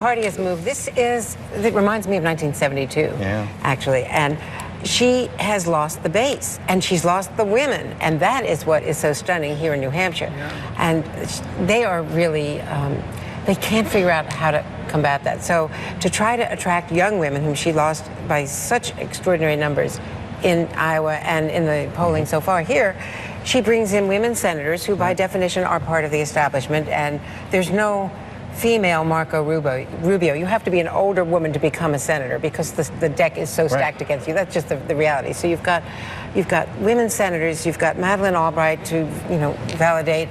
Party has moved. It reminds me of 1972, actually. And she has lost the base, and she's lost the women. And that is what is so stunning here in New Hampshire. And they are really, they can't figure out how to combat that. So to try to attract young women, whom she lost by such extraordinary numbers in Iowa and in the polling so far here, she brings in women senators who by definition are part of the establishment, and there's no female Marco Rubio. You have to be an older woman to become a senator because the deck is so stacked against you. That's just the reality. So you've got women senators, you've got Madeleine Albright to validate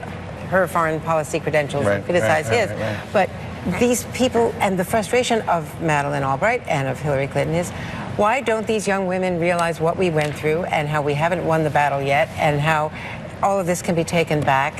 her foreign policy credentials and criticize his. But these people, and the frustration of Madeleine Albright and of Hillary Clinton is, why don't these young women realize what we went through and how we haven't won the battle yet and how all of this can be taken back?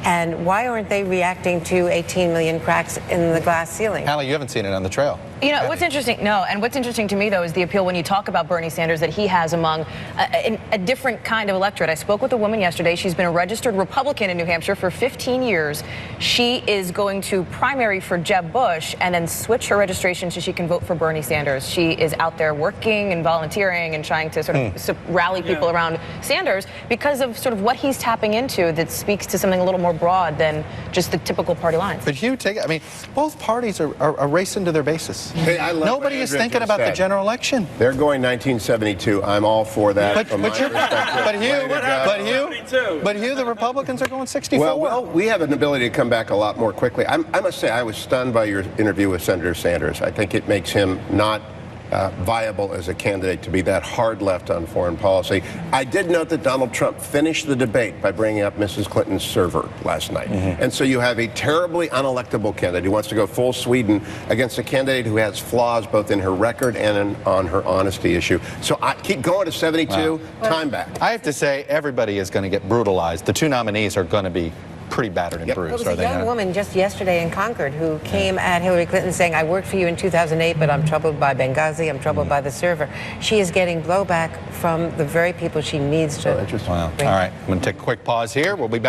And why aren't they reacting to 18 million cracks in the glass ceiling? Hallie, you haven't seen it on the trail. You know, what's interesting, and what's interesting to me, though, is the appeal when you talk about Bernie Sanders that he has among a different kind of electorate. I spoke with a woman yesterday. She's been a registered Republican in New Hampshire for 15 years. She is going to primary for Jeb Bush and then switch her registration so she can vote for Bernie Sanders. She is out there working and volunteering and trying to sort of rally people around Sanders because of sort of what he's tapping into that speaks to something a little more broad than just the typical party lines. But Hugh, both parties are racing to their bases. Hey, nobody is thinking about the general election. They're going 1972. I'm all for that. But Hugh, the Republicans are going 64. Well, we have an ability to come back a lot more quickly. I must say, I was stunned by your interview with Senator Sanders. I think it makes him not viable as a candidate to be that hard left on foreign policy. I did note that Donald Trump finished the debate by bringing up Mrs. Clinton's server last night. And so you have a terribly unelectable candidate who wants to go full Sweden against a candidate who has flaws both in her record and on her honesty issue. So I keep going to 72, time back. I have to say, everybody is going to get brutalized. The two nominees are going to be pretty battered and bruised. There was a young woman just yesterday in Concord who came at Hillary Clinton saying, I worked for you in 2008, but I'm troubled by Benghazi, I'm troubled by the server. She is getting blowback from the very people she needs to. Wow. All right, I'm going to take a quick pause here. We'll be back.